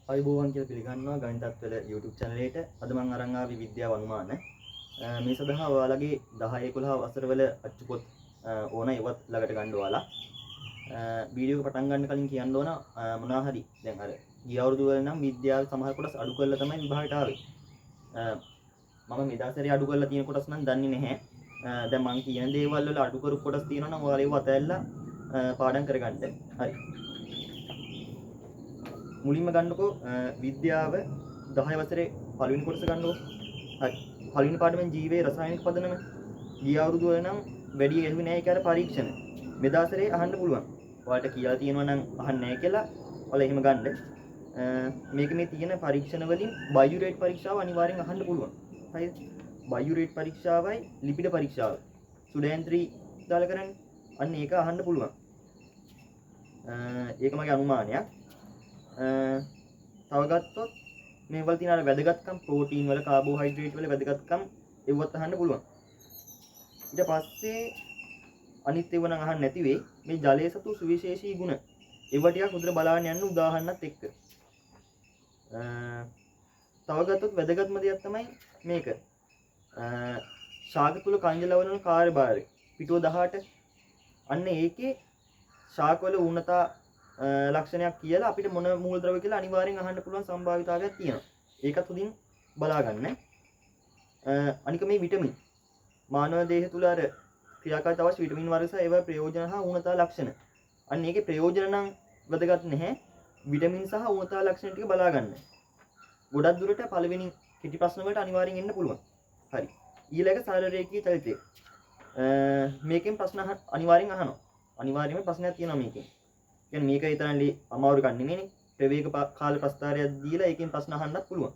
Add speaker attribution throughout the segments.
Speaker 1: අයිබෝවන් කියලා පිළිගන්නවා ගණිතත් වල YouTube channel එකට. අද මම අරන් ආවි විද්‍යාව අනුමාන. මේ සඳහා ඔයාලගේ 10 11 වසර වල අච්චු පොත් ඕන ඒවත් ළඟට ගන්න ඔයාලා. වීඩියෝ එක පටන් ගන්න කලින් කියන්න ඕන මොනවා හරි දැන් අර ගිය අවුරුදු වල නම් විද්‍යාවේ සමහර කොටස් අඩු කරලා තමයි විභාගයට ආවේ. මම මේ දවස්වලේ අඩු කරලා තියෙන කොටස් නම් දන්නේ නැහැ. දැන් මම කියන දේවල් වල අඩු කරපු කොටස් තියෙනවා නම් ඔයාලා ඒව අතහැරලා පාඩම් කරගන්න. හරි. මුලින්ම ගන්නකො විද්‍යාව 10 වසරේ පළවෙනි කොටස ගන්නකො. හරි. පළවෙනි පාඩමෙන් ජීවයේ රසායනික පදනම ගිය අවුරුදු වල නම් වැඩි ඇහුවේ නැහැ ඒක අර පරීක්ෂණ. මේ දවස්වලේ අහන්න පුළුවන්. ඔයාලට කියලා තියෙනවා නම් අහන්නේ නැහැ කියලා ඔයාලා එහෙම ගන්න. මේක මේ තියෙන පරීක්ෂණ වලින් බයුරේට් පරීක්ෂාව අනිවාර්යෙන් අහන්න පුළුවන්. හරිද? බයුරේට් පරීක්ෂාවයි ලිපිඩ පරීක්ෂාව. සුඩෑන් 3 දාලා කරන්නේ. අන්න ඒක අහන්න පුළුවන්. ඒක මගේ අනුමානයක්. තව ගත්තොත් මේ වල තියෙන අර වැදගත්කම් ප්‍රෝටීන් වල කාබෝහයිඩ්‍රේට් වල වැදගත්කම් ඒවත් අහන්න පුළුවන්. ඊට පස්සේ අනිත් ඒවා නම් අහන්න නැති වෙයි. මේ ජලයේ සතු සුවිශේෂී ගුණ. ඒව ටිකක් හොඳට බලාගෙන යන්න උදාහරණත් එක්ක. තව ගත්තොත් වැදගත්ම දෙයක් තමයි මේක. ශාක තුල කංජ ලවණ වල කාර්යභාරය. පිටුව 18. අන්න ඒකේ ශාක වල ඌනතා ලක්ෂණයක් කියලා අපිට මොන මූලද්‍රව්‍ය කියලා අනිවාර්යෙන් අහන්න පුළුවන් සම්භාවිතාවයක් තියෙනවා. ඒකත් හොඳින් බලා ගන්න. අනික මේ විටමින් මානව දේහය තුල අර ක්‍රියාකාරීත්වය අවශ්‍ය විටමින් වර්ග සහ ඒවා ප්‍රයෝජන හා ඌනතා ලක්ෂණ. අන්න ඒකේ ප්‍රයෝජන නම් වැදගත් නැහැ. විටමින් සහ ඌනතා ලක්ෂණ ටික බලා ගන්න. ගොඩක් දුරට පළවෙනි කෙටි ප්‍රශ්න වලට අනිවාර්යෙන් එන්න පුළුවන්. හරි. ඊළඟ සරල රේඛීය චලිතය. මේකෙන් ප්‍රශ්න අනිවාර්යෙන් අහනවා. අනිවාර්යයෙන්ම ප්‍රශ්නයක් තියෙනවා මේකෙන්. කියන්නේ මේක විතරයි අමාරු ගන්න නෙමෙයිනේ. ප්‍රවේග කාල ප්‍රස්තාරයක් දීලා ඒකෙන් ප්‍රශ්න අහන්නත් පුළුවන්.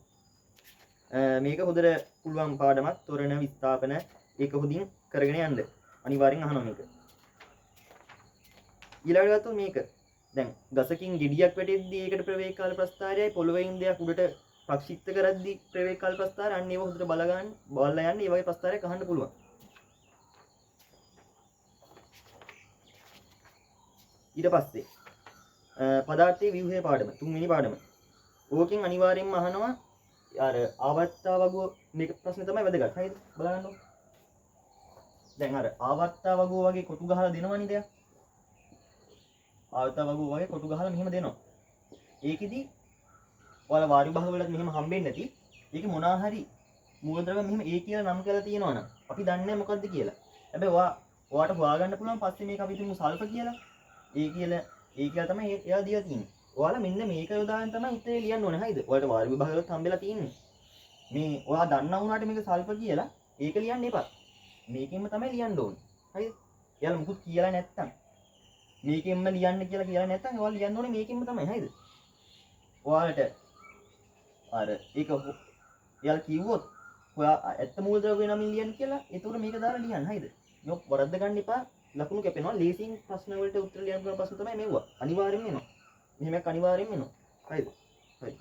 Speaker 1: මේක හොඳට පුළුවන් පාඩමක්. තොරණ විස්ථාපන ඒක හොඳින් කරගෙන යන්න. අනිවාර්යෙන් අහනවා මේක. ඊළඟට ගත්තොත් මේක. දැන් ගසකින් ගෙඩියක් වැටෙද්දී ඒකට ප්‍රවේග කාල ප්‍රස්තාරයයි පොළවේ ඉන්දයක් උඩට ප්‍රක්ෂිප්ත කරද්දී ප්‍රවේග කාල ප්‍රස්තාරය අන්න ඒව හොඳට බලලා යන්න ඒ වගේ ප්‍රස්තාරයක් අහන්න පුළුවන්. ඊට පස්සේ පදාර්ථයේ ව්‍යුහයේ පාඩම තුන්වෙනි පාඩම. ඕකෙන් අනිවාර්යෙන්ම අහනවා අර ආවර්තා වගුව මේක ප්‍රශ්නේ තමයි වැදගත්. හරිද? බලන්න. දැන් අර ආවර්තා වගුව වගේ කොටු ගහලා දෙනවනේ දෙයක්. ආවර්තා වගුව වගේ කොටු ගහලා මෙහෙම දෙනවා. ඒකෙදි ඔයාලා වාරි විභාග වලත් මෙහෙම හම්බෙන්නේ නැති. ඒකේ මොනවා හරි මූලද්‍රව්‍ය මෙහෙම A කියලා නම් කරලා තියෙනවනම් අපි දන්නේ නැහැ මොකද්ද කියලා. හැබැයි ඔයාට හොයාගන්න පුළුවන් පස්සේ මේක අපි හිතමු සල්ෆර් කියලා. A කියලා තමයි එයා දීලා තියෙන්නේ. ඔයාලා මෙන්න මේක යොදාගෙන තමයි උත්තරේ ලියන්න ඕනේ. හරිද? ඔයාලට වාරි විභාග වලත් හම්බෙලා තියෙන්නේ. මේ ඔයා දන්නා වුණාට මේක සල්ෆර් කියලා ඒක ලියන්න එපා. මේකෙන්ම තමයි ලියන්න ඕනේ. හරිද? එයාලා මුකුත් කියලා නැත්තම් මේකෙන්ම ලියන්න කියලා නැත්තම් ඔයාලා ලියන්න ඕනේ මේකෙන්ම තමයි. හරිද? ඔයාලට අර ඒක එයාලා කිව්වොත් ඔයා ඇත්ත මූලද්‍රව්‍ය නමින් ලියන්න කියලා ඒතකොට මේක දාලා ලියන්න. හරිද? මේක වරද්ද ගන්න එපා. ලකුණු කැපෙනවා. ලේසියෙන් ප්‍රශ්න වලට උත්තර ලියන්න පුළුවන් ප්‍රශ්න තමයි මේවා. අනිවාර්යෙන්ම එනවා. මෙහෙමයක් අනිවාර්යෙන්ම එනවා. හරිද? හරි.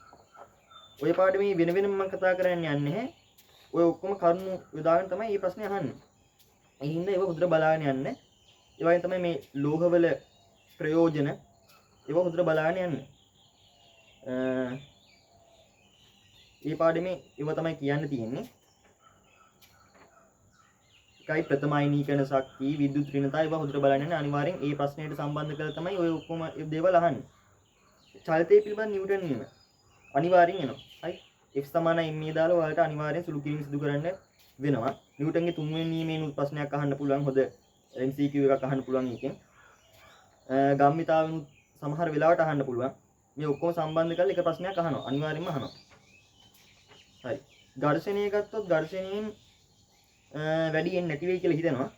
Speaker 1: ඔය පාඩමේ වෙන වෙනම මම කතා කරන්න යන්නේ නැහැ. ඔය ඔක්කොම කරුණු යොදාගෙන තමයි මේ ප්‍රශ්නේ අහන්නේ. ඒ හින්දා ඒව හොඳට බලාගෙන යන්න. ඒ වගේම තමයි මේ ලෝහවල ප්‍රයෝජන ඒව හොඳට බලාගෙන යන්න. මේ පාඩමේ ඒව තමයි කියන්න තියෙන්නේ. එකයි ප්‍රථම අයනීකරණ ශක්තිය විද්‍යුත් ඍණතා ඒවා හොඳට බලන්න යන්න. අනිවාර්යෙන් මේ ප්‍රශ්නයට සම්බන්ධ කරලා තමයි ඔය ඔක්කොම දේවල් අහන්නේ. චලිතය පිළිබඳ නිව්ටන් නියම අනිවාර්යෙන් එනවා. හරි. F සමානයි m දාලා ඔයාලට අනිවාර්යෙන් සුළු කිරීම සිදු කරන්න වෙනවා. නිව්ටන්ගේ තුන්වෙනි නියමයෙන් ප්‍රශ්නයක් අහන්න පුළුවන්. හොඳ MCQ එකක් අහන්න පුළුවන් එකෙන්. ගම්මිතාවෙනුත් සමහර වෙලාවට අහන්න පුළුවන්. මේ ඔක්කොම සම්බන්ධ කරලා එක ප්‍රශ්නයක් අහනවා. අනිවාර්යෙන්ම අහනවා. හරි. ඝර්ෂණය ගත්තොත් ඝර්ෂණයෙන් වැඩි එන්නේ නැති වෙයි කියලා හිතනවා.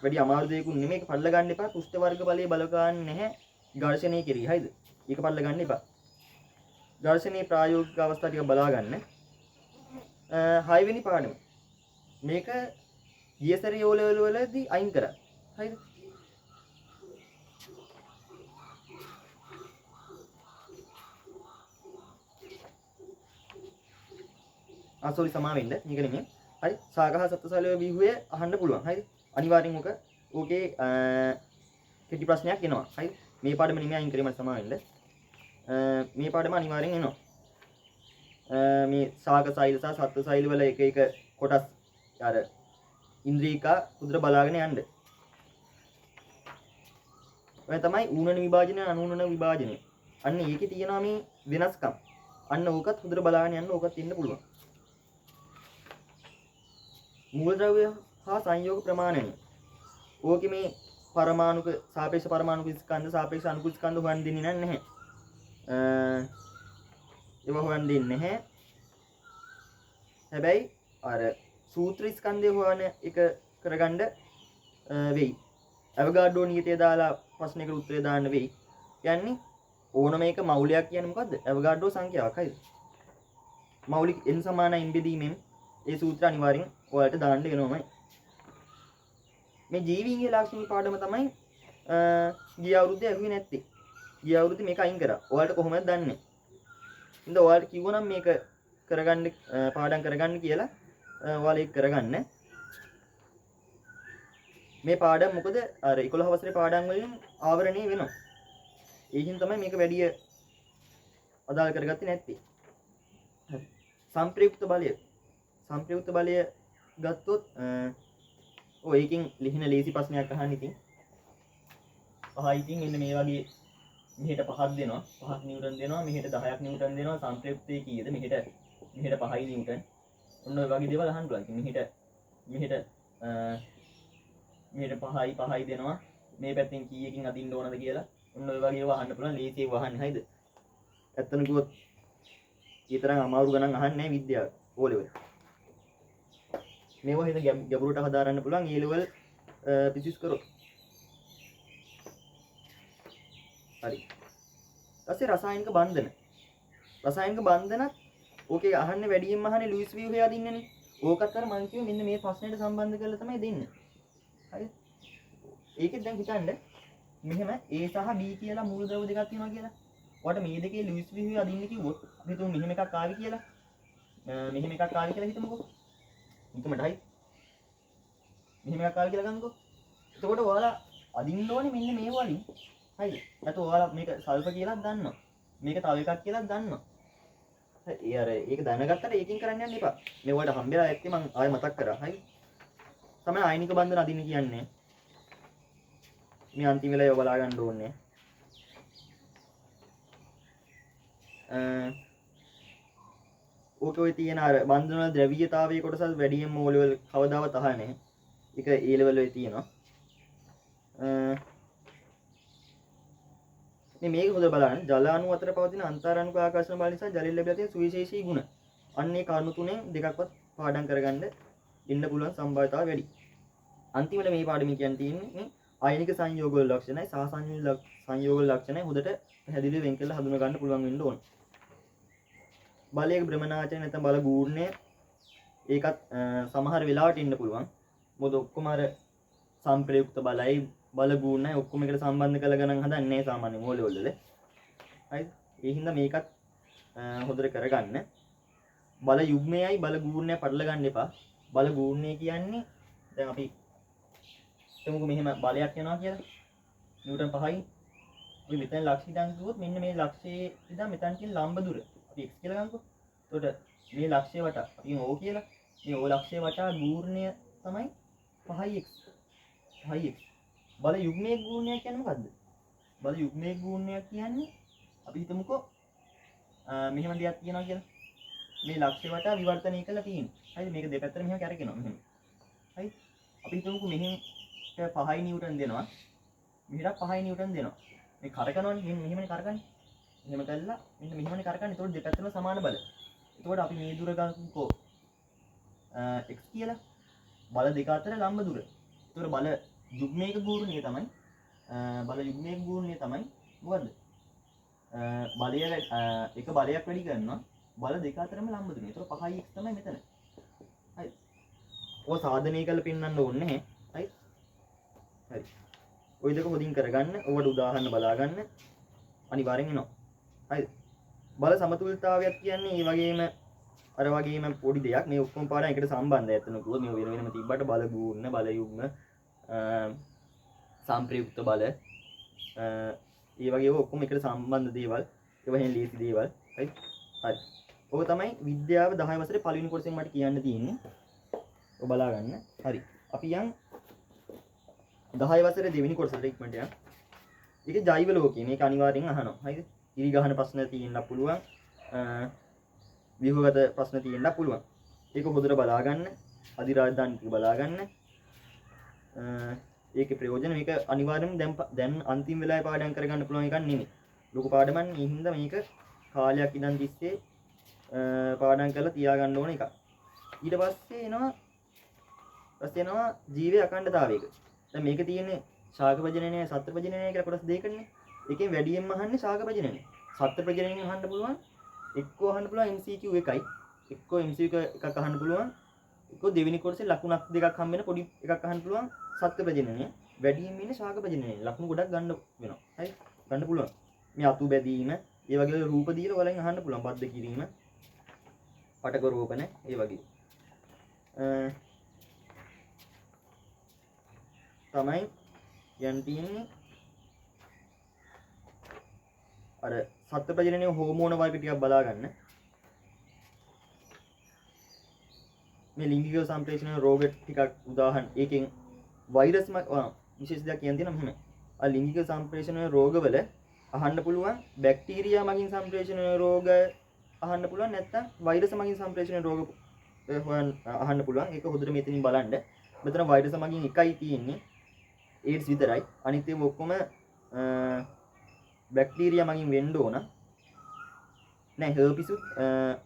Speaker 1: වැඩි අමාරු දෙයක්ුත් නෙමෙයි. ඒක පල්ල ගන්න එපා. කුෂ්ඨ වර්ග බලය බලකාන්නේ නැහැ. ඝර්ෂණය කෙරෙහි. හරිද? ඒක පල්ල ගන්න එපා. ඝර්ෂණයේ ප්‍රායෝගික අවස්ථා ටික බලා ගන්න. 6 වෙනි පාඩම. මේක ගියසරේ O level වලදී අයින් කරා. හරිද? සෝරි සමා වෙන්න. මේක නෙමෙයි. හරි. සාගහ සත්සලයේ ව්‍යුහය අහන්න පුළුවන්. හරිද? අනිවාර්යෙන් ඕකේ කෙටි ප්‍රශ්නයක් එනවා. හරි. මේ පාඩම නෙමෙයි අයින් කරේ මට සමා වෙන්න. මේ පාඩම අනිවාර්යෙන් එනවා. මේ ශාක සෛල සහ සත්ත්ව සෛල වල එක එක කොටස් අර ඉන්ද්‍රියකා උදේට බලාගෙන යන්න. ඔය තමයි ඌනන විභාජනය අනූනන විභාජනය. අන්න ඒකේ තියෙනවා මේ වෙනස්කම්. අන්න ඕකත් උදේට බලාගෙන යන්න ඕකත් ඉන්න පුළුවන්. මූලද්‍රව්‍ය හා සංයෝග ප්‍රමාණය. ඕකේ මේ පරමාණුක සාපේක්ෂ පරමාණුක ස්කන්ධ සාපේක්ෂ අණුක ස්කන්ධ හොයන් දෙන්නේ නැහැ. ඒව හොයන් දෙන්නේ නැහැ. හැබැයි අර සූත්‍ර ස්කන්ධය හොයන එක කරගන්න වෙයි. අවගාඩ්‍රෝ නීතිය දාලා ප්‍රශ්නයකට උත්තරය දාන්න වෙයි. කියන්නේ ඕනම එක මෞලයක් කියන්නේ මොකද්ද? අවගාඩ්‍රෝ සංඛ්‍යාවක් හරිද? මෞලික n සමාන n බෙදීමෙන් ඒ සූත්‍ර අනිවාර්යෙන් ඔයාලට දාන්න වෙනවමයි. මේ ජීවීන්ගේ ලාක්ෂණික පාඩම තමයි ගිය අවුරුද්දේ ඇහුවේ නැත්තේ. ගිය අවුරුද්දේ මේක අයින් කරා. ඔයාලට කොහොමද දන්නේ? ඉතින් ඔයාලට කිව්වනම් මේක කරගන්න පාඩම් කරගන්න කියලා ඔයාලා ඒක කරගන්න. මේ පාඩම් මොකද අර 11 වසරේ පාඩම් වලින් ආවරණය වෙනවා. ඒකින් තමයි මේක වැඩි අදාළ කරගත්තේ නැත්තේ. සම්ප්‍රයුක්ත බලය. සම්ප්‍රයුක්ත බලය ගත්තොත් ඔය එකකින් ලිහින ලේසි ප්‍රශ්නයක් අහන්න ඉතින්. පහයි ඉතින් මෙන්න මේ වගේ මෙහෙට 5ක් දෙනවා. 5ක් නිව්ටන් දෙනවා. මෙහෙට 10ක් නිව්ටන් දෙනවා. සම්ප්‍රයුක්තයේ කීයද? මෙහෙට 5යි නිව්ටන්. ඔන්න ඔය වගේ දේවල් අහන්න පුළුවන්. ඉතින් මෙහෙට 5යි දෙනවා. මේ පැත්තෙන් කීයකින් අදින්න ඕනද කියලා. ඔන්න ඔය වගේ ඒවා අහන්න පුළුවන්. ලේසියෙන් වහන්නේ හයිද? ඇත්තම කිව්වොත් ඊතරම් අමාරු ගණන් අහන්නේ නැහැ විද්‍යාව. ඕ ලෙවල්. මේවා හිත ගැඹුරට හදාරන්න පුළුවන් ඒ ලෙවල් පිසිස් කරොත්. හරි. ඊපස්සේ රසායනික බන්ධන. රසායනික බන්ධනත් ඕකේ අහන්නේ වැඩියෙන්ම අහන්නේ ලුයිස් වී හොයා දින්නනේ. ඕකත් අර මං කිව්වේ මෙන්න මේ ප්‍රශ්නෙට සම්බන්ධ කරලා තමයි දෙන්නේ. හරිද? ඒකෙත් දැන් හිතන්න මෙහෙම A සහ B කියලා මූලද්‍රව්‍ය දෙකක් තියෙනවා කියලා. ඔයාලට මේ දෙකේ ලුයිස් වී හොයා දින්න කිව්වොත් අපි හිතමු මෙහෙම එකක් ආවි කියලා. මෙහෙම එකක් ආවි කියලා හිතමුකෝ. නිකමටයි මෙහෙම එකක් ආවි කියලා ගන්නකෝ. එතකොට ඔයාලා අදින්න ඕනේ මෙන්න මේ වලින්. හරිද? නැත්නම් ඔයාලා මේක සල්ෆර් කියලා දන්නවා. මේක තව එකක් කියලා දන්නවා. හරි. අර ඒක දැනගත්තට ඒකෙන් කරන්න යන්න එපා. මේ වලට හම්බෙලා ඇත්තේ මම ආයෙ මතක් කරා. හරි. තමයි ආයනික බන්ධන අදින්න කියන්නේ. මේ අන්තිම වෙලාවේ බලා ගන්න ඕනේ. ඕකේ ඔය තියෙන අර බන්ධන වල ද්‍රවීයතාවයේ කොටස වැඩියෙන් ඕ ලෙවල් කවදාවත් අහන්නේ නැහැ. ඒක ඒ ලෙවල් වල තියෙනවා. මේක හොඳට බලන්න. ජල අණු අතර පවතින අන්තරාණුක ආකර්ෂණ බල නිසා ජලෙ ලැබිලා තියෙන සුවිශේෂී ගුණ. අන්නේ කාරණු තුනෙන් දෙකක්වත් පාඩම් කරගන්න ඉන්න පුළුවන් සම්භාවිතාව වැඩි. අන්තිමට මේ පාඩමේ කියන්න තියෙන්නේ මේ ආයනික සංයෝග වල ලක්ෂණයි සහ සංයෝග වල ලක්ෂණයි හොඳට පැහැදිලිව වෙන් කරලා හඳුනා ගන්න පුළුවන් වෙන්න ඕන. බලයේ භ්‍රමණාචරය නැත්නම් බල ගූර්ණය ඒකත් සමහර වෙලාවට ඉන්න පුළුවන්. මොකද ඔක්කොම අර සම්ප්‍රයුක්ත බලයි බල ගුණයි ඔක්කොම එකට සම්බන්ධ කරලා ගණන් හදන්නේ නැහැ සාමාන්‍ය මෝලෙ වල. හරිද? ඒ හින්දා මේකත් හොඳට කරගන්න. බල යුග්මයයි බල ගුණයයි පටල ගන්න එපා. බල ගුණය කියන්නේ දැන් අපි හිතමුකෝ මෙහෙම බලයක් යනවා කියලා. නිව්ටන් 5යි. අපි මෙතන ලක්ෂය ඉඳන් කිව්වොත් මෙන්න මේ ලක්ෂයේ ඉඳන් මෙතන තියෙන ලම්බ දුර අපි x කියලා ගන්නකො. එතකොට මේ ලක්ෂය වටා අපි O කියලා. මේ O ලක්ෂය වටා ගුණය තමයි 5x. 5x. බල යුග්මයේ ගුණය කියන්නේ මොකද්ද? බල යුග්මයේ ගුණය කියන්නේ අපි හිතමුකෝ මෙහෙම දෙයක් තියෙනවා කියලා. මේ ලක්ෂ්‍ය වටා විවර්තනය කරලා තියෙනවා. හරිද? මේක දෙපැත්තට මෙහෙම කැරකෙනවා මෙහෙම. හරි? අපි හිතමුකෝ මෙහෙම 5 නිව්ටන් දෙනවා. මෙහෙට 5 නිව්ටන් දෙනවා. මේ කරකනවනේ මෙහෙමනේ කරකන්නේ. මෙහෙම කළා මෙන්න මෙහෙමනේ කරකන්නේ. ඒතකොට දෙපැත්තම සමාන බල. ඒතකොට අපි මේ දුර ගන්නකො x කියලා. බල දෙක අතර ලම්බ දුර. ඒතකොට බල යුග්මයක ගුණය තමයි මොකද්ද? බලය එක බලයක් වැඩි කරනවා බල දෙක අතරම ලම්බ දුරයි. ඒතකොට 5x තමයි මෙතන. හරි. ඔය සාධනය කරලා පෙන්වන්න ඕනේ නැහැ. හරි. හරි. ওই දෙක හොදින් කරගන්න. ඔකට උදාහරණ බලා ගන්න. අනිවාර්යෙන් එනවා. හරිද? බල සමතුලිතතාවයක් කියන්නේ මේ වගේම අර වගේම පොඩි දෙයක්. මේ ඔක්කොම පාඩම් එකට සම්බන්ධයි. ඇත්තම කිව්වොත් මේ වෙන වෙනම තිබ්බට බල ගුණ, බල යුග්ම, සම්ප්‍රයුක්ත බල ඒ වගේ ඔක්කොම එකට සම්බන්ධ දේවල්. ඒවා එහෙම ලීසි දේවල්. හරි. හරි. ඔක තමයි විද්‍යාව 10 වසරේ පළවෙනි කොටසෙන් මට කියන්න තියෙන්නේ. ඔය බලා ගන්න. හරි. අපි යන් 10 වසරේ දෙවෙනි කොටසට ඉක්මනට යන්. ඒකේ ජෛව ලෝකය මේක අනිවාර්යෙන් අහනවා. හරිද? ඉරි ගහන ප්‍රශ්න තියෙන්න පුළුවන්. ව්‍යුහගත ප්‍රශ්න තියෙන්න පුළුවන්. ඒක හොඳට බලා ගන්න. අධිරාජධානි ටික බලා ගන්න. ඒකේ ප්‍රයෝජන මේක අනිවාර්යෙන්ම දැන් අන්තිම වෙලාවේ පාඩම් කරගන්න පුළුවන් එකක් නෙමෙයි. ලොකු පාඩමක් නේ. හින්දා මේක කාලයක් ඉඳන් තිස්සේ පාඩම් කරලා තියාගන්න ඕන එකක්. ඊට පස්සේ එනවා ජීවයේ අඛණ්ඩතාවයක. දැන් මේක තියෙන්නේ ශාක ප්‍රජනනය සත්ත්ව ප්‍රජනනය කියලා කොටස් දෙකකනේ. ඒකෙන් වැඩියෙන්ම අහන්නේ ශාක ප්‍රජනනය. සත්ත්ව ප්‍රජනනයෙන් අහන්න පුළුවන් එක්කෝ අහන්න පුළුවන් MCQ එකයි. එක්කෝ MCQ එකක් අහන්න පුළුවන්. එක්කෝ දෙවෙනි කොටසේ ලකුණක් දෙකක් හම්බ වෙන පොඩි එකක් අහන්න පුළුවන් සත්ත්ව ප්‍රජනනය. වැඩියෙන්ම ඉන්නේ ශාක ප්‍රජනනය. ලකුණු ගොඩක් ගන්න වෙනවා. හරි. ගන්න පුළුවන්. මේ අතු බැදීම, ඒ වගේ රූප දීලා වලින් අහන්න පුළුවන්. බද්ධ කිරීම, පටක රෝපණ, ඒ වගේ. තමයි යන් තියෙන්නේ අර සත්ත්ව ප්‍රජනනයේ හෝමෝන වර්ග ටිකක් බලා ගන්න. මේ ලිංගික සම්ප්‍රේෂණ රෝග ටිකක් උදාහරණ ඒකෙන් වෛරස් විශේෂ දෙයක් කියන්න තියෙනවා මෙහෙම. ආ ලිංගික සම්ප්‍රේෂණ රෝගවල අහන්න පුළුවන් බැක්ටීරියා මගින් සම්ප්‍රේෂණ රෝග අහන්න පුළුවන් නැත්නම් වෛරස් මගින් සම්ප්‍රේෂණ රෝග අහන්න පුළුවන්. ඒක හොඳට මෙතනින් බලන්න. මෙතන වෛරස් මගින් එකයි තියෙන්නේ. ඒඩ්ස් විතරයි. අනිත් ඒවා ඔක්කොම බැක්ටීරියා මගින් වෙන්න ඕන. නෑ හර්පිසුත්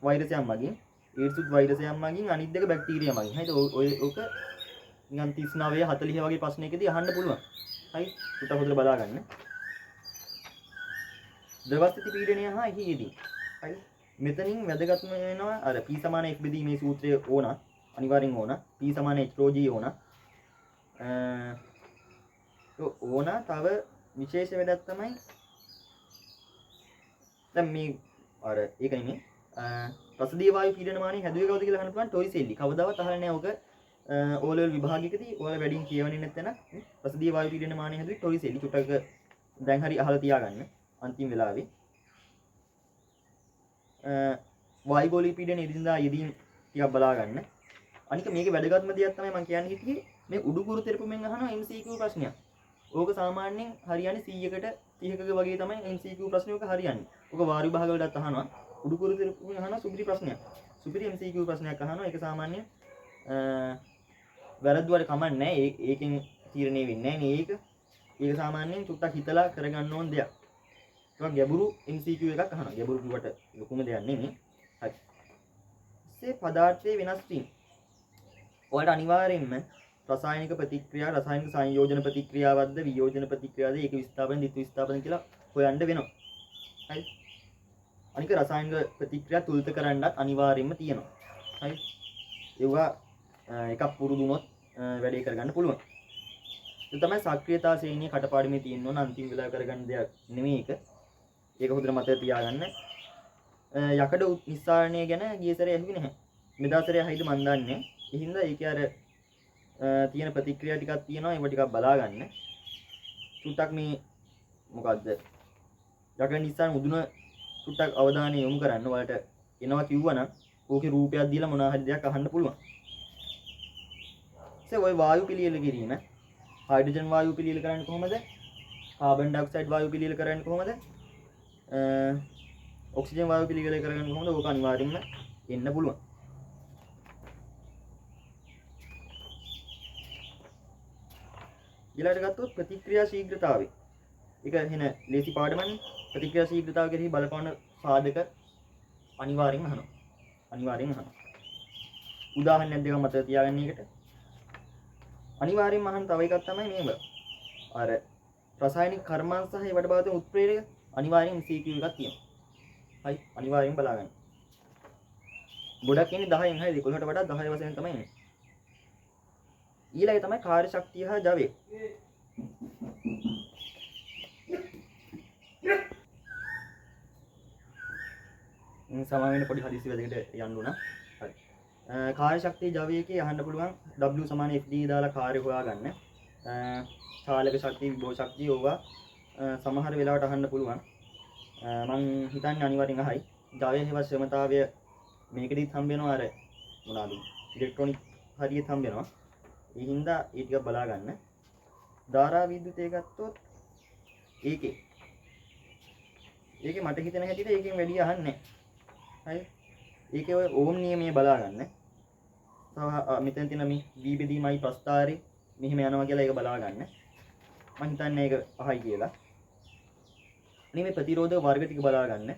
Speaker 1: වෛරසයක් මගින්, ඒඩ්සුත් වෛරසයක් මගින්, අනිත් දෙක බැක්ටීරියා මගින්. හරිද? ඔක නිකන් 39 40 වගේ ප්‍රශ්නයකදී අහන්න පුළුවන්. හරි? උට හොඳට බලා ගන්න. ද්‍රවස්ථිති පීඩනය හා එහිදී. හරි? මෙතනින් වැදගත්ම වෙනවා අර P = F බෙදීමේ සූත්‍රය ඕන. අනිවාර්යෙන් ඕන. P = H ρg ඕන. ඕන තව විශේෂ වැඩක් තමයි දැන් මේ අර ඒක නෙමෙයි ප්‍රසදීය වායු පීඩනමානය හැදුවේ කවුද කියලා අහන්න පුළුවන් ටොරිසෙල්ලි. කවදාවත් අහලා නැහැ ඔක O level විභාගයකදී ඔයාලා වැඩිම කියවන්නේ නැත්නම් ප්‍රසදීය වායු පීඩනමානය හැදුවේ ටොරිසෙල්ලි. චුට්ටක දැන් හරි අහලා තියාගන්න අන්තිම වෙලාවේ. වායු ගෝලීය පීඩන ඉදින්දා යෙදීම් ටිකක් බලා ගන්න. අනික මේකේ වැදගත්ම දෙයක් තමයි මම කියන්න හිටියේ මේ උඩුකුරු තෙරපුමෙන් අහන MCQ ප්‍රශ්නයක්. ඕක සාමාන්‍යයෙන් හරියන්නේ 100කට 30ක වගේ තමයි MCQ ප්‍රශ්න ඔක හරියන්නේ. ඕක වාර විභාග වලට අහනවා. උඩුකුරු තෙරපුමෙන් අහනවා සුපිරි ප්‍රශ්නයක්. සුපිරි MCQ ප්‍රශ්නයක් අහනවා. ඒක සාමාන්‍යයෙන් වැරද්දුවට කමක් නැහැ. ඒකෙන් තීරණය වෙන්නේ නැහැ නේ ඒක. ඒක සාමාන්‍යයෙන් චුට්ටක් හිතලා කරගන්න ඕන දෙයක්. ඒක ගැඹුරු MCQ එකක් අහනවා. ගැඹුරු කිව්වට ලොකුම දෙයක් නෙමෙයි. හරි. ඊසේ පදාර්ථයේ වෙනස් වීම. ඔයාලට අනිවාර්යෙන්ම රසායනික ප්‍රතික්‍රියා, රසායනික සංයෝජන ප්‍රතික්‍රියාවක්ද, වියෝජන ප්‍රතික්‍රියාවක්ද, ඒක විස්ථාපන, ද්විත්ව විස්ථාපන කියලා හොයන්න වෙනවා. හරි. අනික රසායනික ප්‍රතික්‍රියා තුලිත කරන්නත් අනිවාර්යෙන්ම තියෙනවා. හරි. ඒවා එකක් පුරුදු වුණොත් වැඩේ කරගන්න පුළුවන්. ඒ තමයි සක්‍රියතා ශ්‍රේණිය කටපාඩමේ තියෙන්න ඕන අන්තිම වෙලාව කරගන්න දෙයක් නෙමෙයි ඒක. ඒක හොඳට මතක තියාගන්න. යකඩ නිස්සාරණය ගැන ගිය සැරේ ඇහුවේ නැහැ. මෙදා සැරේ අහයිද මන් දන්නේ. ඒ හින්දා ඒකේ අර තියෙන ප්‍රතික්‍රියා ටිකක් තියෙනවා. ඒව ටිකක් බලා ගන්න. චුට්ටක් මේ මොකද්ද? යකඩ නිස්සාරණ උදුන චුට්ටක් අවධානය යොමු කරන්න. ඔයාලට එනවා කිව්වනම් ඕකේ රූපයක් දීලා මොනවා හරි දෙයක් අහන්න පුළුවන්. ඔය වායු පිළියෙල කිරීම හයිඩ්‍රජන් වායු පිළියෙල කරන්නේ කොහොමද? කාබන් ඩයොක්සයිඩ් වායු පිළියෙල කරන්නේ කොහොමද? ඔක්සිජන් වායු පිළියෙල කරන්නේ කොහොමද? ඕක අනිවාර්යෙන්ම එන්න පුළුවන්. ඊළඟට ගත්තොත් ප්‍රතික්‍රියා ශීඝ්‍රතාවය. ඒක එන ලේසි පාඩමන්නේ. ප්‍රතික්‍රියා ශීඝ්‍රතාවය කෙරෙහි බලපාන සාධක අනිවාර්යෙන්ම අහනවා. අනිවාර්යෙන්ම අහනවා. උදාහරණයක් දෙකක් මතක තියාගන්න එකට. අනිවාර්යෙන්ම අහන තව එකක් තමයි මේව. අර රසායනික කර්මාන්ත සහ ඒවට බාධා උත්ප්‍රේරක අනිවාර්යෙන්ම CQ එකක් තියෙනවා. හරි අනිවාර්යෙන්ම බලාගන්න. ගොඩක් ඉන්නේ 10න් හරි 11ට වඩා 10 වශයෙන් තමයි ඉන්නේ. ඊළඟ තමයි කාර්ය ශක්තිය හා ජවය. සමාවෙන්න පොඩි හදිසි වැඩකට යන්න උනා. හරි. කාර්ය ශක්තිය ජවයේකේ අහන්න පුළුවන් W = FD දාලා කාර්ය හොයාගන්න. චාලක ශක්තිය, විභව ශක්තිය ඕවා සමහර වෙලාවට අහන්න පුළුවන්. මං හිතන්නේ අනිවාර්යෙන් අහයි. Java හේවත් ශ්‍රමතාවය මේකෙදිත් හම්බ වෙනවා අර මොනවාද ඉලෙක්ට්‍රොනික හරියට හම්බ වෙනවා. ඒ හින්දා ඒ ටික බලා ගන්න. ධාරා විද්‍යුතය ගත්තොත් ඒකේ මට හිතෙන හැටියට ඒකෙන් වැඩි අහන්නේ නැහැ. හරි. ඒකේ ඔය ඕම් නියමයේ බලා ගන්න. තව මෙතන තියෙන මේ V බෙදීමයි ප්‍රස්ථාරේ මෙහෙම යනවා කියලා ඒක බලා ගන්න. මම හිතන්නේ ඒක අහයි කියලා. අනේ මේ ප්‍රතිරෝධක වර්ග ටික බලා ගන්න.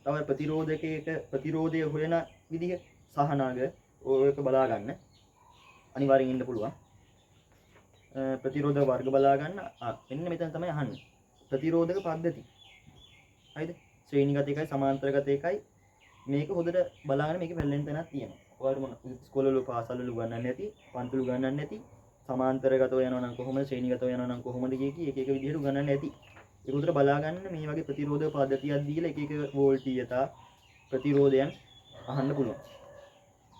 Speaker 1: තව ප්‍රතිරෝධකයක ප්‍රතිරෝධය හොයන විදිහ සහනාග ඔයක බලා ගන්න. අනිවාර්යෙන් ඉන්න පුළුවන්. ප්‍රතිරෝධක වර්ග බලා ගන්න. එන්න මෙතන තමයි අහන්නේ. ප්‍රතිරෝධක පද්ධති. හරිද? ශ්‍රේණිගත එකයි සමාන්තරගත එකයි මේක හොඳට බලාගෙන මේකේ වැල්ලෙන් තැනක් තියෙනවා. ඔයාලට මොන ඉස්කෝලේ වල පාසල් වල උගන්වන්නේ නැති, පන්තිවල උගන්වන්නේ නැති සමාන්තරගතව යනවා නම් කොහොමද, ශ්‍රේණිගතව යනවා නම් කොහොමද කිය එක එක විදිහට උගන්වන්නේ නැති. ඒක උදේට බලා ගන්න මේ වගේ ප්‍රතිරෝධක පද්ධතියක් දීලා එක එක වෝල්ටීයතා ප්‍රතිරෝධයන් අහන්න පුළුවන්.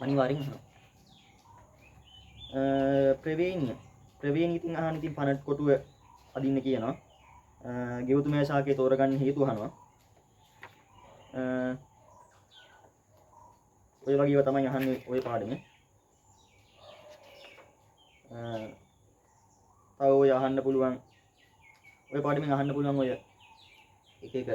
Speaker 1: අනිවාර්යෙන් අහන්න. ප්‍රවේණිය ඉතින් අහන්න ඉතින් පනට් කොටුව අදින්න කියනවා. ගෙවතුමයා ශාකයේ තෝරගන්න හේතු අහනවා. ඔය වගේ ඒවා තමයි අහන්නේ ඔය පාඩමේ. තව ඔය අහන්න පුළුවන් ඔය පාඩමෙන් අහන්න පුළුවන් ඔය එක එක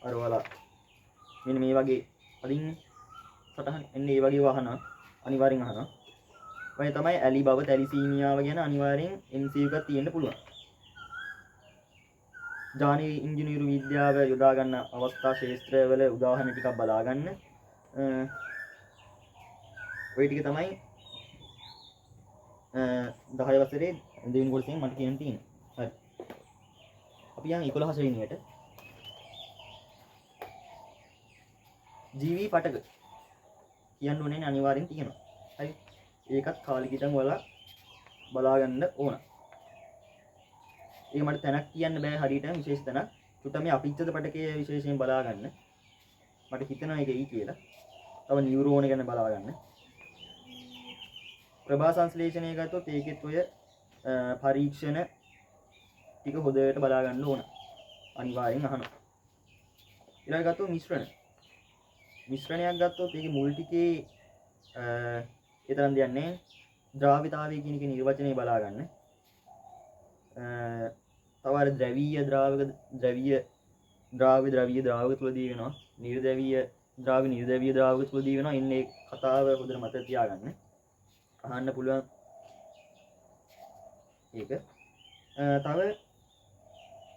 Speaker 1: අර වල මෙන්න මේ වගේ අදින්නේ සටහන් එන්නේ මේ වගේ වහන අනිවාර්යෙන් අහනවා. ඔය තමයි ඇලි බව තැලිසීමියාව ගැන අනිවාර්යෙන් MCQ එකක් තියෙන්න පුළුවන්. ජානි ඉංජිනේරු විද්‍යාව යොදා ගන්න අවස්ථා ශාස්ත්‍රවල උදාහරණ ටිකක් බලා ගන්න. ඔය ටික තමයි 10 වසරේ දෙවෙනි කොටසෙන් මට කියන්න තියෙන්නේ. හරි. අපි යන් 11 ශ්‍රේණියට. ජීවි පටක කියන්න ඕනේ අනිවාර්යෙන් තියෙනවා. හරි. ඒකත් කාලිකිතන් වල බලා ගන්න ඕන. ඒක මට තැනක් කියන්න බෑ හරියට විශේෂ තැනක්. චුට්ටක් මේ අපිච්චද පටකයේ විශේෂයෙන් බලා ගන්න. මට හිතෙනවා ඒක ඊ කියලා. තව නියුරෝන ගැන බලා ගන්න. ප්‍රභා සංශ්ලේෂණය ගත්තොත් ඒකෙත් ඔය පරීක්ෂණ ටික හොදට බලා ගන්න ඕන. අනිවාර්යෙන් අහනවා. ඊළඟට ගත්තොත් මිශ්‍රණයක් ගත්තොත් ඒකේ මුල් ටිකේ ඒ තරම් දෙයක් නැහැ. ද්‍රාවිතාවය කියන එක නිර්වචනය බලා ගන්න. තව අර ද්‍රවීය ද්‍රාවක ද්‍රාවක තුලදී වෙනවා. නිර්ද්‍රවීය නිර්ද්‍රවීය ද්‍රාවක තුලදී වෙනවා. ඉන්නේ කතාව හොඳට මතක තියාගන්න. අහන්න පුළුවන් ඒක. තව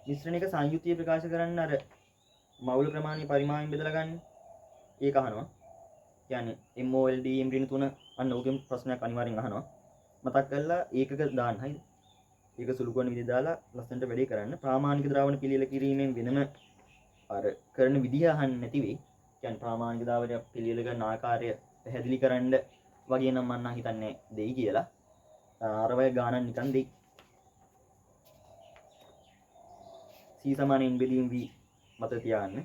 Speaker 1: මිශ්‍රණයක සංයුතිය ප්‍රකාශ කරන්න අර මවුල ප්‍රමාණය පරිමාණයෙන් බෙදලා ගන්න. ඒක අහනවා. කියන්නේ MOLD M ඍණ 3 අන්න ඔකෙන් ප්‍රශ්නයක් අනිවාර්යෙන් අහනවා. මතක් කරලා ඒකක දාන්න. හරිද? ඒක සුළු කරන විදිහ දාලා ලස්සනට වැඩේ කරන්න. ප්‍රාමාණික ද්‍රාවණ පිළියෙල කිරීමෙන් වෙනම අර කරන විදිහ අහන්න නැති වෙයි. කියන්නේ ප්‍රාමාණික ද්‍රාවණය පිළියෙල කරන ආකාරය පැහැදිලි කරන්න වගේ නම් මම හිතන්නේ දෙයි කියලා. අර වගේ ගානක් නිකන් දෙයි. C සමානයෙන් බෙදීම V මත තියාගන්න.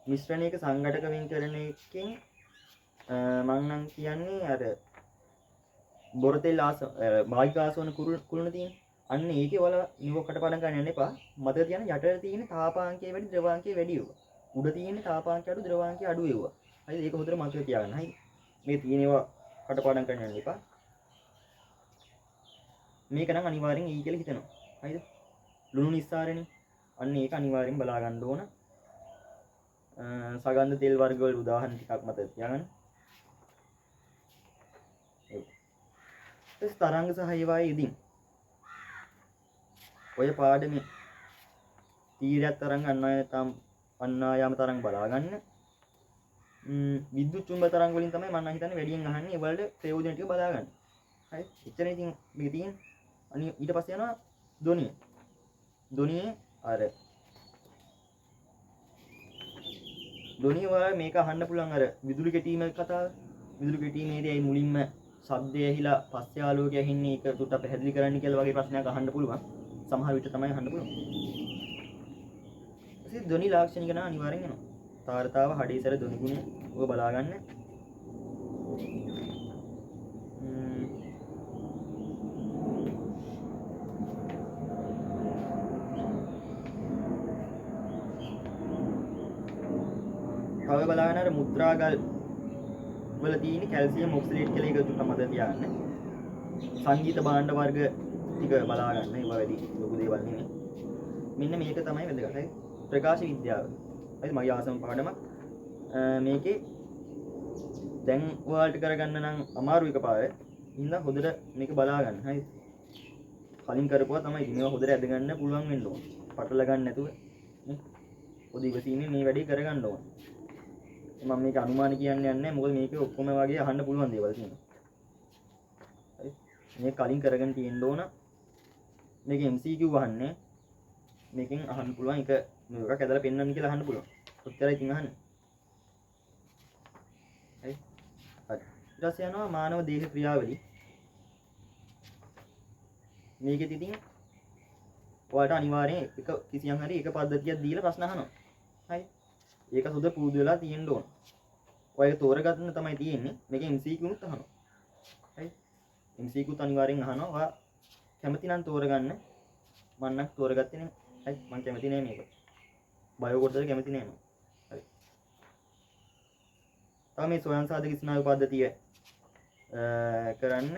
Speaker 1: මිශ්‍රණයක සංඝටක වෙන් කරන එකෙන් මම නම් කියන්නේ අර බොරතෙල් භාගික ආසවන කුළුණ තියෙන. අන්න ඒකේ වල නිව කටපාඩම් කරන්න යන්න එපා. මතක තියාගන්න යටට තියෙන තාපාංකයේ වැඩි ද්‍රවාංකයේ වැඩි ඒවා. උඩ තියෙන තාපාංකය අඩු ද්‍රවාංකය අඩු ඒවා. හරිද? ඒක හොඳට මතක තියාගන්න. හරිද? මේ තියෙනවා කටපාඩම් කරන්න යන්න එපා. මේක නම් අනිවාර්යෙන් ඊ කියලා හිතනවා. හරිද? ලුණු නිස්සාරණේ. අන්න ඒක අනිවාර්යෙන් බලා ගන්න ඕන. සගන්ධ තෙල් වර්ග වල උදාහරණ ටිකක් මතක තියාගන්න. ඒක තරංග සහ ඒවායේ ඉදින් ඔය පාඩමේ තීරයක් තරංග අන්නායාම තරංග බලා ගන්න. විද්‍යුත් චුම්බක තරංග වලින් තමයි මම හිතන්නේ වැඩියෙන් අහන්නේ. ඒ වලට ප්‍රයෝජන ටික බලා ගන්න. හරි. එච්චරයි ඉතින් මේක තියෙන්නේ. අනිත් ඊට පස්සේ යනවා ධ්වනිය. ධ්වනියේ අර ධ්වනිය වල මේක අහන්න පුළුවන් අර විදුලි කැටීම කතාව. විදුලි කැටීමේදී අයි මුලින්ම ශබ්දය ඇහිලා පස්සේ ආලෝකය ඇහින්නේ ඒක තුට පැහැදිලි කරන්න කියලා වගේ ප්‍රශ්නයක් අහන්න පුළුවන්. සමහර විට තමයි අහන්න පුළුවන්. ඊට ධ්වනි ලාක්ෂණික නා අනිවාර්යෙන් එනවා. තාරතාව හඩේසර ධ්වනි ගුණ ඔබ බලා ගන්න. ඔය බලන්න අර මුත්‍රාගල් වල තියෙන කැල්සියම් ඔක්සලේට් කියලා එක තුන මතක තියාගන්න. සංගීත භාණ්ඩ වර්ග ටික බලා ගන්න. ඒවා වැඩි ලොකු දේවල් නෙමෙයි. මෙන්න මේක තමයි වැදගත්. හරි. ප්‍රකාශ විද්‍යාව. හරි මගේ ආසම පාඩමක්. මේකේ දැන් ඔයාලට කරගන්න නම් අමාරු එකපාරේ. ඉතින් හොඳට මේක බලා ගන්න. හරි. කලින් කරපුවා තමයි ඉතින් මේවා හොඳට ඇද ගන්න පුළුවන් වෙන්න ඕන. පටල ගන්න නැතුව නේ. පොඩි ඉවසීමෙන් මේ වැඩේ කරගන්න ඕන. මම මේක අනුමාන කියන්නේ නැහැ. මොකද මේකේ ඔක්කොම වගේ අහන්න පුළුවන් දේවල් තියෙනවා. හරි. මේ කලින් කරගෙන තියෙන්න ඕන. මේක MCQ අහන්නේ. මේකෙන් අහන්න පුළුවන් එක මේක ඇදලා පෙන්නන්න කියලා අහන්න පුළුවන්. ඔච්චරයි ඉතින් අහන්නේ. හරි. හරි. ඊට පස්සේ යනවා මානව දේහ ක්‍රියාවලිය. මේකෙදි ඉතින් ඔයාලට අනිවාර්යෙන් එක කිසියම් හරි එක පද්ධතියක් දීලා ප්‍රශ්න අහනවා. හරි. ඒක සුද පුරුදු වෙලා තියෙන්න ඕන. ඔයාලට තෝරගන්න තමයි තියෙන්නේ. මේක MCQ උත් අහනවා. හරි. MCQ උත් අනිවාර්යෙන් අහනවා. ඔයා කැමති නම් තෝරගන්න. මම නම් තෝරගත්තේ නේ. හරි. මම කැමති නෑ මේක. බයෝ කොටසට කැමති නෑ මම. හරි. තව මේ සොයන් සාධක ස්නායු පද්ධතිය කරන්න.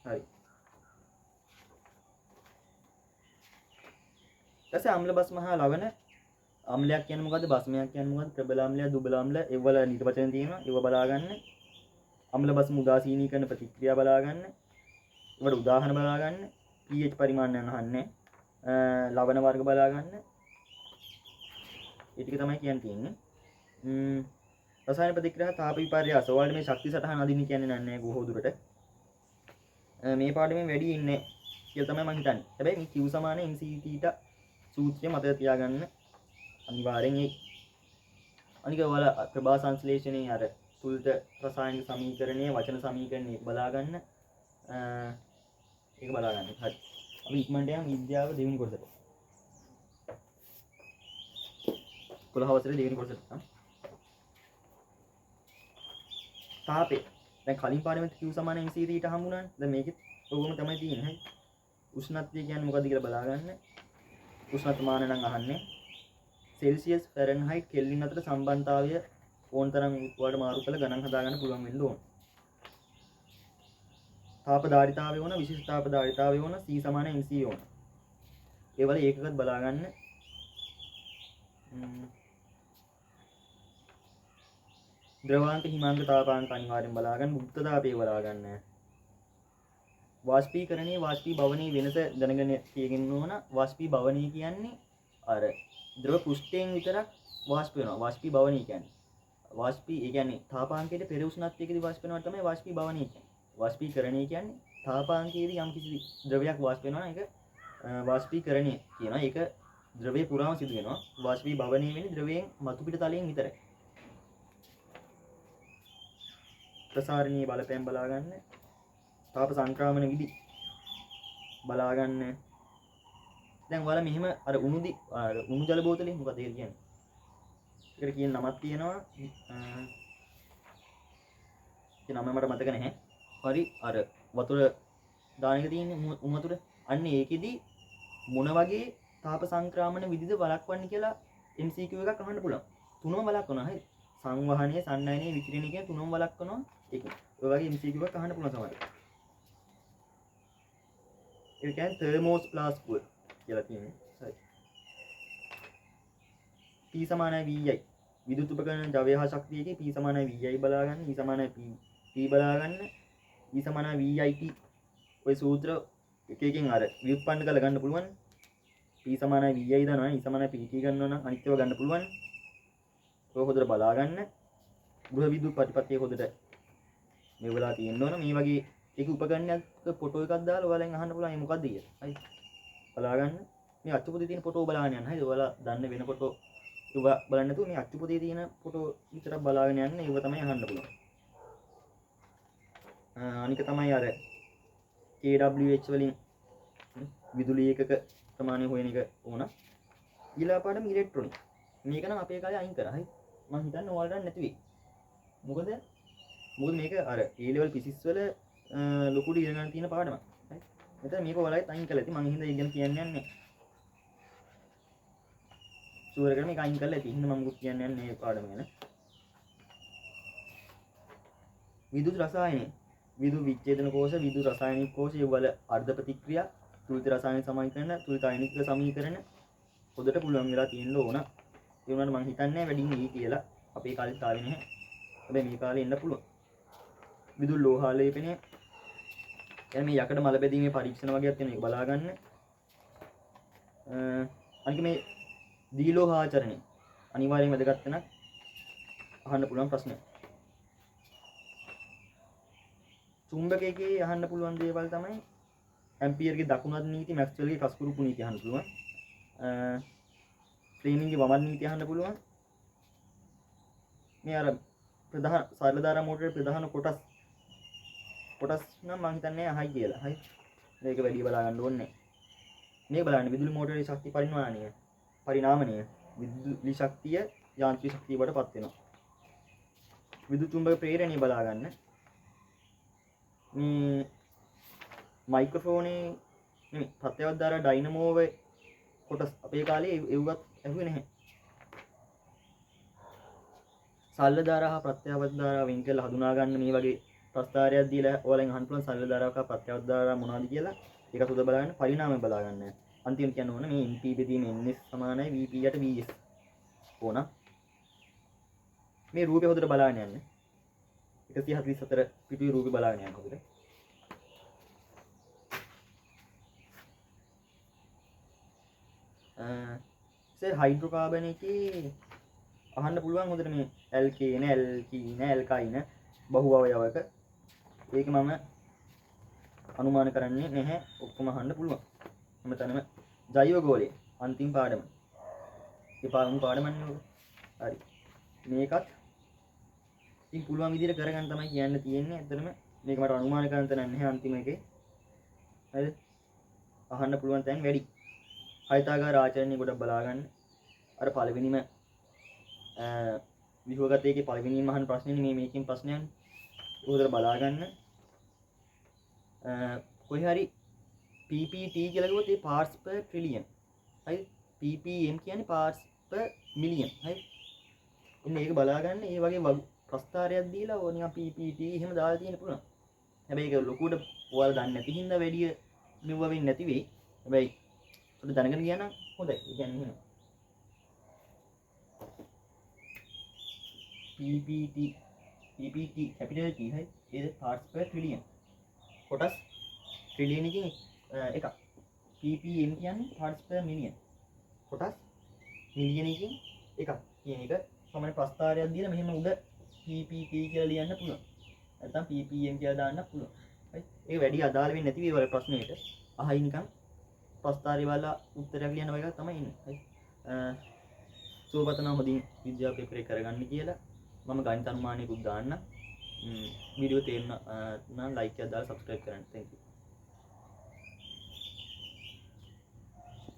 Speaker 1: හරි. ඊටසේ අම්ල බස්ම හා ලවණ අම්ලයක් කියන්නේ මොකද්ද? බස්මයක් කියන්නේ මොකද්ද? ප්‍රබල අම්ලය, දුබල අම්ල ඒවල නිර්වචන තියෙනවා. ඒව බලා ගන්න. අම්ල බස්ම උදාසීනීකරණ ප්‍රතික්‍රියා බලා ගන්න. ඒවට උදාහරණ බලා ගන්න. pH පරිමාණයන් අහන්නේ. ලවණ වර්ග බලා ගන්න. ඒ ටික තමයි කියන්න තියෙන්නේ. රසායන ප්‍රතික්‍රියා තාප විපර්යාස. ඔයාලට මේ ශක්ති සටහන අදින්න කියන්නේ නැහැ බොහෝ දුරට. මේ පාඩමේ වැඩි ඉන්නේ කියලා තමයි මම හිතන්නේ. හැබැයි මේ Q සමාන MC θ සූත්‍රය මතක තියාගන්න අනිවාර්යෙන්. ඒ අනික ඔයාලා ප්‍රභා සංශ්ලේෂණයේ අර සුල්ත රසායනික සමීකරණයේ වචන සමීකරණයේ බලා ගන්න. ඒක බලා ගන්න. හරි. අපි ඉක්මනට යමු විද්‍යාව දෙවෙනි කොටසට. 11 වසරේ දෙවෙනි කොටසට. තාපේ. දැන් කලින් පාඩමේ Q සමාන MC θ හම්බුණානේ. දැන් මේකෙත් ඕකම තමයි තියෙන්නේ. හරි. උෂ්ණත්වය කියන්නේ මොකද්ද කියලා බලා ගන්න. උෂ්ණත්ව මාන නම් අහන්නේ. සෙල්සියස් ෆැරන්හයිට් කෙල්වින් අතර සම්බන්ධතාවය ඕන තරම් ඔයාලට මාරු කරලා ගණන් හදා ගන්න පුළුවන් වෙන්න ඕන. තාප ධාරිතාවය වුණ විශේෂ තාප ධාරිතාවය වුණ C සමාන MC ඕන. ඒ වල ඒකකත් බලා ගන්න. ද්‍රවාංක හිමාංක තාපාංක අනිවාර්යෙන් බලා ගන්න. මුක්ත තාපය බලා ගන්න. වාෂ්පීකරණයේ වාෂ්පී භවනයේ වෙනස දැනගෙන තියෙන්න ඕන. වාෂ්පී භවනයේ කියන්නේ අර ද්‍රව පෘෂ්ඨයෙන් විතරක් වාෂ්ප වෙනවා. වාෂ්පී භවනයේ කියන්නේ වාෂ්පී ඒ කියන්නේ තාපාංකයේ පෙර උෂ්ණත්වයකදී වාෂ්ප වෙනවා තමයි වාෂ්පී භවනයේ කියන්නේ. වාෂ්පීකරණය කියන්නේ තාපාංකයේදී යම් කිසි ද්‍රවයක් වාෂ්ප වෙනවා නම් ඒක වාෂ්පීකරණය කියනවා. ඒක ද්‍රවයේ පුරාම සිදු වෙනවා. වාෂ්පී භවනයේ වෙන්නේ ද්‍රවයෙන් මතු පිට තලයෙන් විතරයි. ප්‍රසාරණීය බලපෑම් බලා ගන්න. තාප සංක්‍රමණ විදි බලා ගන්න. දැන් ඔයාලා මෙහෙම අර උණු ජල බෝතලේ මොකද ඒක කියන්නේ? ඒකට කියන නමක් තියෙනවා. ඒ නම මට මතක නැහැ. හරි අර වතුර දාන එක තියෙන්නේ උණු වතුර. අන්න ඒකෙදි මොන වගේ තාප සංක්‍රමණ විදිද වළක්වන්නේ කියලා MCQ එකක් අහන්න පුළුවන්. තුනම වළක්වනවා. හරි. සංවහනයේ, සන්නයනයේ, විකිරණය කියන තුනම වළක්වනවා. ඒක. ඔය වගේ MCQ එකක් අහන්න පුළුවන් සමහරවිට. ඒ කියන්නේ තර්මෝස් ප්ලාස්කුව කියලා තියෙන්නේ. හරි. P සමානයි VI. විදුලි උපකරණ ජවය හා ශක්තියකේ P සමානයි VI බලා ගන්න. E සමානයි P බලා ගන්න. E සමානයි VIT. ඔය සූත්‍ර එක එකෙන් අර ව්‍යුත්පන්න කරලා ගන්න පුළුවන්. P සමානයි VI දන්නවා. E සමානයි PT ගන්නවා නම් අනිත් ඒවා ගන්න පුළුවන්. ඔය හොදට බලා ගන්න. ගෘහ විදුලි ප්‍රතිපත්තිය හොදට මේ වෙලා තියෙන්න ඕන. මේ වගේ ඒක උපකරණයක් ෆොටෝ එකක් දාලා ඔයාලෙන් අහන්න පුළුවන් මේ මොකද්ද කියලා. හරි. බලා ගන්න. මේ අච්චු පොතේ තියෙන ෆොටෝ බලාගෙන යන්න. හරිද? ඔයාලා දන්න වෙන ෆොටෝ ඒවා බලන්න නැතුව මේ අච්චු පොතේ තියෙන ෆොටෝ විතරක් බලාගෙන යන්න. ඒව තමයි අහන්න පුළුවන්. අනික තමයි අර KWH වලින් විදුලි ඒකක ප්‍රමාණය හොයන එක ඕන. ඊළඟ පාඩම ඉලෙක්ට්‍රොනික. මේක නම් අපේ කාලේ අයින් කරා. හරි. මම හිතන්නේ ඔයාලට නැති වෙයි. මොකද මේක අර A level physics වල ලොකු ඉගෙන ගන්න තියෙන පාඩමක්. හරි. මෙතන මේක ඔයාලට අයින් කළා. ඉතින් මම හින්දා ඉගෙන කියන්නේ නැහැ. ෂුවර් කරලා මේක අයින් කරලා ඇති. හින්දා මම මුකුත් කියන්නේ නැහැ මේ පාඩම ගැන. විදුලි රසායනය, විදුලි විච්ඡේදන කෝෂ, විදුලි රසායනික කෝෂ, ඒ වල අර්ධ ප්‍රතික්‍රියා, තුලිත රසායනික සමීකරණ, තුලිත අයනික සමීකරණ පොදට පුළුවන් වෙලා තියෙන්න ඕන. ඒ වුණාට මම හිතන්නේ වැඩිම ඊ කියලා. අපේ කාලෙත් ආවේ නැහැ. හැබැයි මේ කාලේ එන්න පුළුවන්. විදුලි ලෝහාලේපනය, يعني මේ යකඩ මල බැදීමේ පරීක්ෂණ වගේක් තියෙන එක බලා ගන්න. අනික මේ දීලෝහාචරණය අනිවාර්යයෙන් වැදගත් වෙනක් අහන්න පුළුවන් ප්‍රශ්නයක්. චුම්බකයේ අහන්න පුළුවන් දේවල් තමයි ඇම්පියර්ගේ දකුණත් නීති, මැක්ස්වෙල්ගේ කස්කුරුපු නීති අහන්න පුළුවන්. ෆ්ලේමින්ගේ වමත් නීති අහන්න පුළුවන්. මේ අර ප්‍රධාන සරල ධාරා මෝටරේ ප්‍රධාන කොටස් නම් මම හිතන්නේ අහයි කියලා. හරි. මේක වැඩි බලා ගන්න ඕනේ නැහැ. මේක බලන්න විදුලි මෝටරේ ශක්ති පරිණාමණය විදුලි ශක්තිය යාන්ත්‍රික ශක්තිය බවට පත් වෙනවා. විදුලි චුම්බක ප්‍රේරණය බලා ගන්න. මේ මයික්‍රොෆෝනේ නෙමෙයි ප්‍රත්‍යවත් ධාරා ඩයිනමෝවේ කොටස් අපේ කාලේ එව්වත් ඇහුවේ නැහැ. සල්ල ධාරා හා ප්‍රත්‍යවත් ධාරා වෙන් කරලා හඳුනා ගන්න මේ වගේ ප්‍රස්තාරයක් දීලා ඔයාලෙන් අහන්න පුළුවන් සල්ල ධාරාවක් හා ප්‍රත්‍යවත් ධාරා මොනවද කියලා. ඒක උදේ බලන්න පරිණාමය බලා ගන්න. අන්තිමට කියන්න ඕන මේ NP බෙදීම NS සමානයි VP යට VS ඕන. මේ රූපය හොදට බලාගෙන යන්න. 144 පිටුවේ රූපය බලාගෙන යන්න හොදට. හයිඩ්‍රෝකාබන් එකේ අහන්න පුළුවන් හොඳට මේ ඇල්කේන ඇල්කීන ඇල්කයින බහු අවයවක. ඒක මම අනුමාන කරන්නේ නැහැ. ඔක්කොම අහන්න පුළුවන්. හැමතැනම ජෛව ගෝලය අන්තිම පාඩම. ඒ පාඩමන්නේ ඔක. හරි. මේකත් ඉතින් පුළුවන් විදිහට කරගන්න තමයි කියන්න තියෙන්නේ. ඇත්තටම මේක මට අනුමාන කරන්න තැන නැහැ අන්තිම එකේ. හරිද? අහන්න පුළුවන් තැන් වැඩි. හයිතාගාර ආචරණය ගොඩක් බලා ගන්න. අර පළවෙනිම විහුවගතයේ පළවෙනිම අහන ප්‍රශ්නේ මේකෙන් ප්‍රශ්නයක් උදේට බලා ගන්න. කොහේ හරි PPT කියලා කිව්වොත් ඒ parts per trillion. හරි? ppm කියන්නේ parts per million. හරි? ඉතින් මේක බලා ගන්න. ඒ වගේ ප්‍රස්තාරයක් දීලා ඕන නිකන් PPT එහෙම දාලා තියෙන්න පුළුවන්. හැබැයි ඒක ලොකුවට ඔයාලා දන්නේ නැති හින්දා වැඩි මෙව වෙන්නේ නැති වෙයි. හැබැයි ඔයාලා දැනගෙන ගියා නම් හොඳයි. ඒ කියන්නේ එහෙම. PPT capital T හරි? ඒක parts per trillion. කොටස් ට්‍රිලියන් එකකින් එකක්. ppm කියන්නේ parts per million. කොටස් මිලියන එකකින් එකක් කියන එක සමාන ප්‍රස්තාරයක් දීලා මෙහෙම උඩ ppt කියලා ලියන්න පුළුවන්. නැත්නම් ppm කියලා දාන්න පුළුවන්. හරි? ඒක වැඩි අදාළ වෙන්නේ නැති වේවල ප්‍රශ්නෙට. අහයි නිකන් ප්‍රස්තාරය වල උත්තරයක් ලියන වගේ තමයි ඉන්නේ. හරි? සුවපතන හොඳින් විද්‍යාව පේපර් එක කරගන්න කියලා මම ගණිත අනුමානයකුත් දාන්න. වීඩියෝ තේරුණා නම් ලයික් එකක් දාලා සබ්ස්ක්‍රයිබ් කරන්න. thank you.